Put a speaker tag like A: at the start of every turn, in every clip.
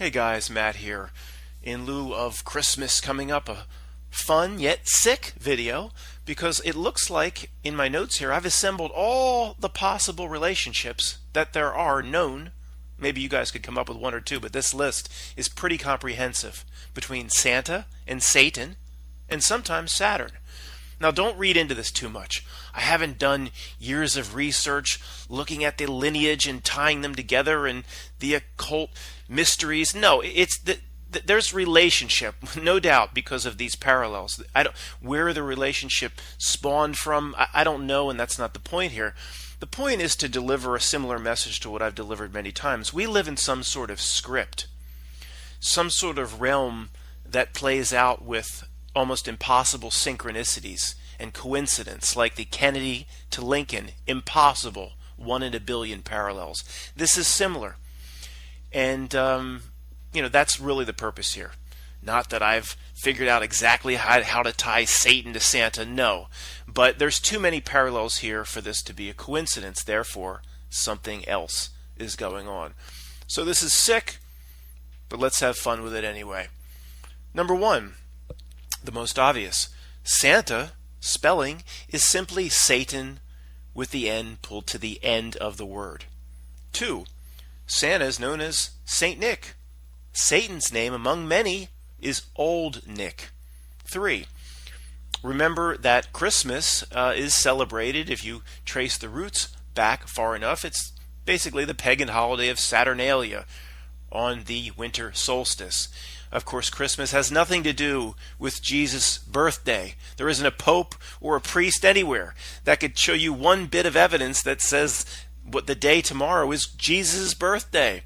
A: Hey guys, Matt here. In lieu of Christmas coming up, a fun yet sick video because it looks like in my notes here I've assembled all the possible relationships that there are known. Maybe you guys could come up with one or two, but this list is pretty comprehensive between Santa and Satan and sometimes Saturn. Now, don't read into this too much. I haven't done years of research looking at the lineage and tying them together and the occult mysteries. No, there's relationship, no doubt, because of these parallels. I don't where the relationship spawned from. I don't know, and that's not the point here. The point is to deliver a similar message to what I've delivered many times. We live in some sort of script, some sort of realm that plays out with almost impossible synchronicities and coincidence, like the Kennedy to Lincoln, impossible, 1 in a billion parallels. This is similar. And, that's really the purpose here. Not that I've figured out exactly how to tie Satan to Santa, no. But there's too many parallels here for this to be a coincidence. Therefore, something else is going on. So this is sick, but let's have fun with it anyway. Number one, the most obvious. Santa, spelling, is simply Satan with the N pulled to the end of the word. 2. Santa is known as Saint Nick. Satan's name, among many, is Old Nick. 3. Remember that Christmas is celebrated, if you trace the roots back far enough, it's basically the pagan holiday of Saturnalia on the winter solstice. Of course, Christmas has nothing to do with Jesus' birthday. There isn't a pope or a priest anywhere that could show you one bit of evidence that says what the day tomorrow is Jesus' birthday.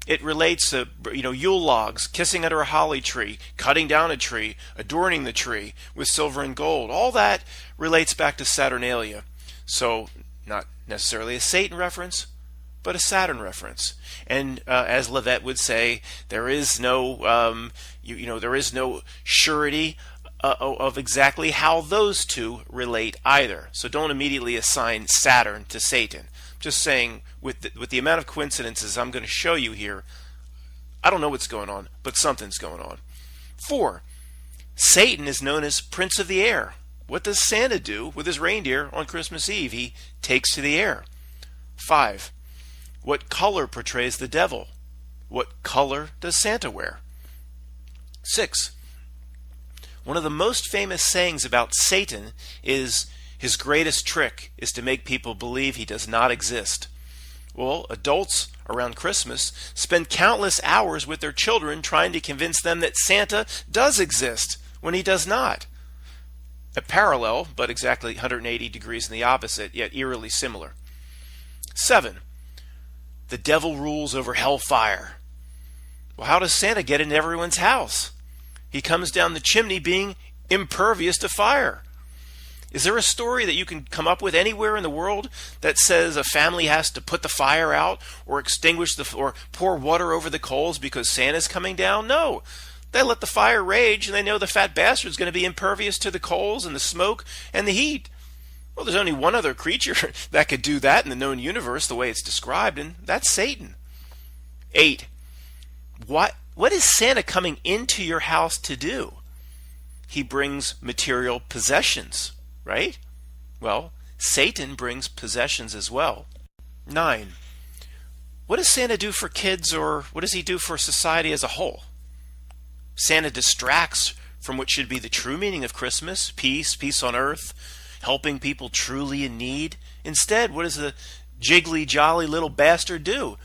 A: It relates to, Yule logs, kissing under a holly tree, cutting down a tree, adorning the tree with silver and gold. All that relates back to Saturnalia. So, not necessarily a Satan reference, but a Saturn reference. And as Levet would say, there is no, there is no surety of exactly how those two relate either. So don't immediately assign Saturn to Satan. Just saying, with the amount of coincidences I'm going to show you here, I don't know what's going on, but something's going on. 4. Satan is known as Prince of the Air. What does Santa do with his reindeer on Christmas Eve? He takes to the air. 5. What color portrays the devil? What color does Santa wear? 6. One of the most famous sayings about Satan is his greatest trick is to make people believe he does not exist. Well, adults around Christmas spend countless hours with their children trying to convince them that Santa does exist when he does not. A parallel, but exactly 180 degrees in the opposite, yet eerily similar. 7. The devil rules over hellfire. Well, how does Santa get into everyone's house? He comes down the chimney being impervious to fire. Is there a story that you can come up with anywhere in the world that says a family has to put the fire out or or pour water over the coals because Santa's coming down? No. They let the fire rage and they know the fat bastard's going to be impervious to the coals and the smoke and the heat. Well, there's only one other creature that could do that in the known universe the way it's described, and that's Satan. 8. What is Santa coming into your house to do? He brings material possessions, right? Well, Satan brings possessions as well. 9. What does Santa do for kids, or what does he do for society as a whole? Santa distracts from what should be the true meaning of Christmas, peace on earth, helping people truly in need. Instead, what does the jiggly jolly little bastard do?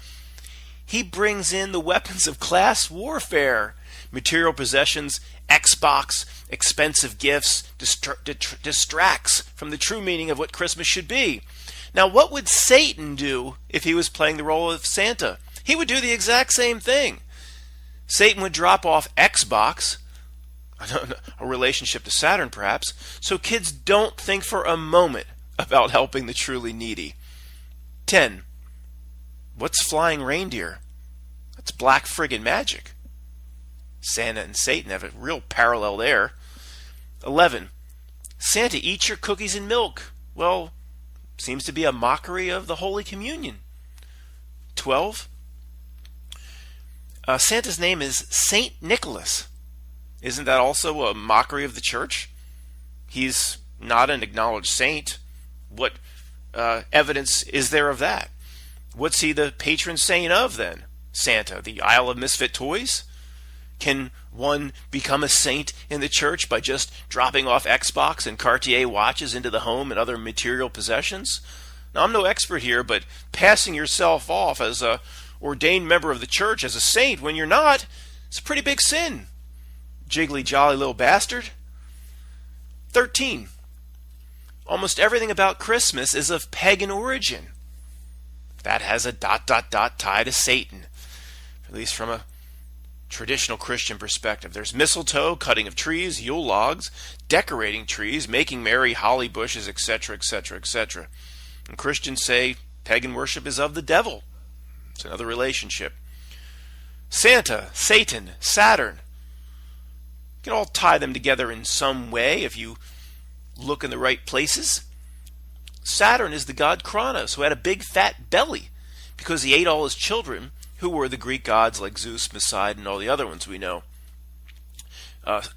A: He brings in the weapons of class warfare, material possessions, Xbox, expensive gifts, distracts from the true meaning of what Christmas should be. Now, what would Satan do if he was playing the role of Santa? He would do the exact same thing. Satan would drop off Xbox, a relationship to Saturn perhaps, so kids don't think for a moment about helping the truly needy. 10. What's flying reindeer? That's black friggin' magic. Santa and Satan have a real parallel there. 11. Santa eats your cookies and milk. Well, seems to be a mockery of the Holy Communion. 12. Santa's name is Saint Nicholas. Isn't that also a mockery of the church? He's not an acknowledged saint. What evidence is there of that? What's he the patron saint of then? Santa, the Isle of Misfit Toys? Can one become a saint in the church by just dropping off Xbox and Cartier watches into the home and other material possessions? Now, I'm no expert here, but passing yourself off as a ordained member of the church as a saint when you're not, it's a pretty big sin. Jiggly jolly little bastard. 13. Almost everything about Christmas is of pagan origin. That has a ... tie to Satan, at least from a traditional Christian perspective. There's mistletoe, cutting of trees, Yule logs, decorating trees, making merry, holly bushes, etc., etc., etc. And Christians say pagan worship is of the devil. It's another relationship. Santa, Satan, Saturn. You can all tie them together in some way if you look in the right places. Saturn is the god Kronos, who had a big fat belly because he ate all his children, who were the Greek gods like Zeus, Poseidon, and all the other ones we know.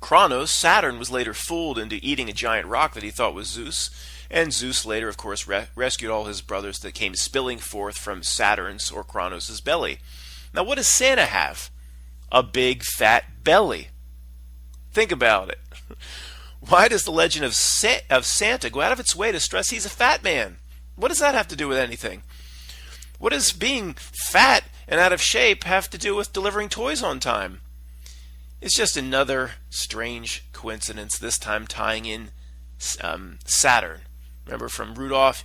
A: Kronos, Saturn, was later fooled into eating a giant rock that he thought was Zeus, and Zeus later, of course, rescued all his brothers that came spilling forth from Saturn's or Kronos' belly. Now, what does Santa have? A big fat belly. Think about it. Why does the legend of Santa go out of its way to stress he's a fat man? What does that have to do with anything? What does being fat and out of shape have to do with delivering toys on time? It's just another strange coincidence, this time tying in Saturn. Remember from Rudolph,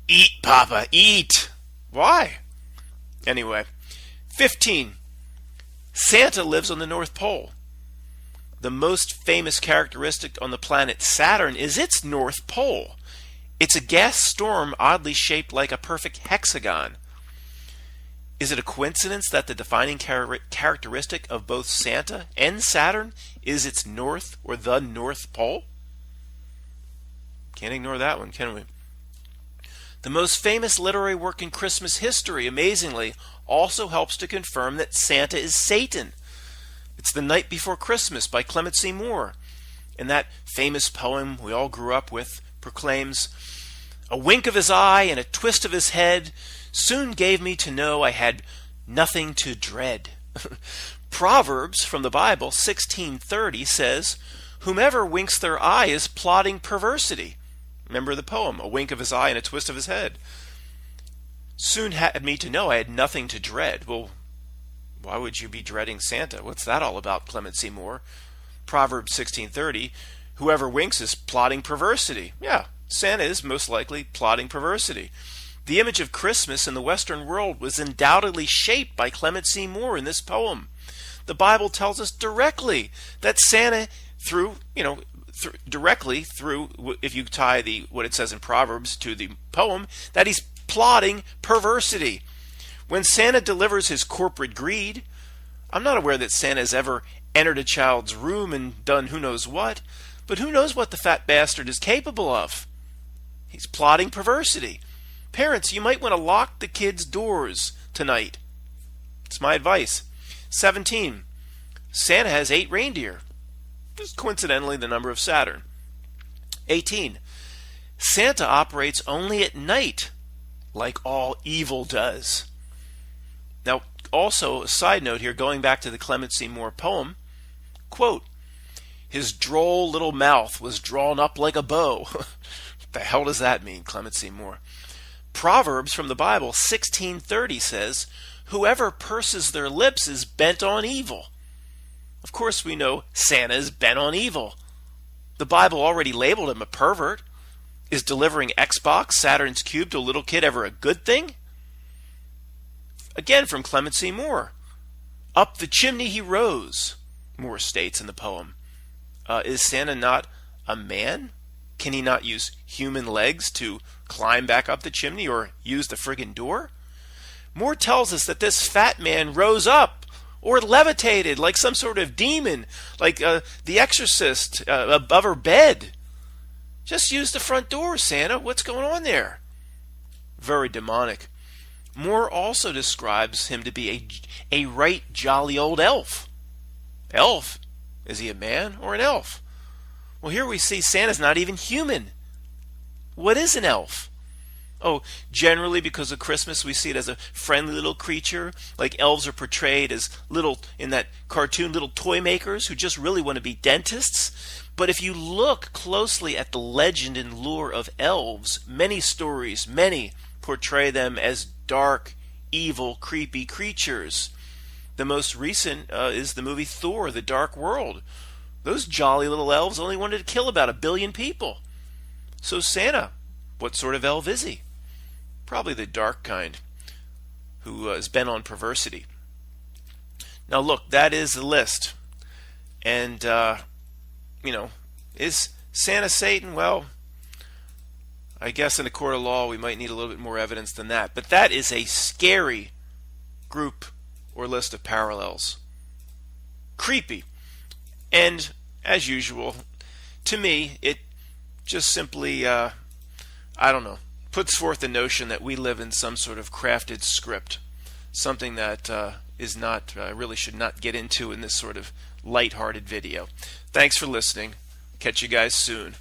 A: eat, Papa, eat. Why? Anyway, 15. Santa lives on the North Pole. The most famous characteristic on the planet Saturn is its North Pole. It's a gas storm oddly shaped like a perfect hexagon. Is it a coincidence that the defining characteristic of both Santa and Saturn is its north or the North Pole? Can't ignore that one, can we? The most famous literary work in Christmas history, amazingly, also helps to confirm that Santa is Satan. It's The Night Before Christmas by Clement C. Moore. And that famous poem we all grew up with proclaims, "A wink of his eye and a twist of his head soon gave me to know I had nothing to dread." Proverbs from the Bible 16:30 says, "Whomever winks their eye is plotting perversity." Remember the poem, "A wink of his eye and a twist of his head." Soon had me to know I had nothing to dread. Well, why would you be dreading Santa? What's that all about, Clement C. Moore? Proverbs 16:30, "Whoever winks is plotting perversity." Yeah, Santa is most likely plotting perversity. The image of Christmas in the Western world was undoubtedly shaped by Clement C. Moore in this poem. The Bible tells us directly that Santa, directly through, if you tie what it says in Proverbs to the poem, that he's plotting perversity. When Santa delivers his corporate greed, I'm not aware that Santa has ever entered a child's room and done who knows what, but who knows what the fat bastard is capable of. He's plotting perversity. Parents, you might want to lock the kids' doors tonight. It's my advice. 17. Santa has 8 reindeer. Just coincidentally the number of Saturn. 18. Santa operates only at night, like all evil does. Now, also, a side note here, going back to the Clement C. Moore poem, quote, "His droll little mouth was drawn up like a bow." What the hell does that mean, Clement C. Moore? Proverbs from the Bible 16:30 says, "Whoever purses their lips is bent on evil." Of course we know Santa is bent on evil. The Bible already labeled him a pervert. Is delivering Xbox, Saturn's cube to a little kid ever a good thing? Again from Clement C. Moore. "Up the chimney he rose," Moore states in the poem. Is Santa not a man? Can he not use human legs to climb back up the chimney or use the friggin' door? Moore tells us that this fat man rose up or levitated like some sort of demon, like the Exorcist above her bed. Just use the front door, Santa. What's going on there? Very demonic. Moore also describes him to be a right jolly old elf. Elf? Is he a man or an elf? Well, here we see Santa's not even human. What is an elf? Oh, generally because of Christmas we see it as a friendly little creature, like elves are portrayed as little, in that cartoon, little toy makers who just really want to be dentists. But if you look closely at the legend and lure of elves, many stories, many portray them as dark, evil, creepy creatures. The most recent is the movie Thor, The Dark World. Those jolly little elves only wanted to kill about 1 billion people. So Santa, what sort of elf is he? Probably the dark kind, who is bent on perversity. Now look, that is the list. And, is Santa Satan? Well, I guess in a court of law we might need a little bit more evidence than that. But that is a scary group or list of parallels. Creepy. And, as usual, to me, it just simply, puts forth the notion that we live in some sort of crafted script. Something that is not, really should not get into in this sort of lighthearted video. Thanks for listening. Catch you guys soon.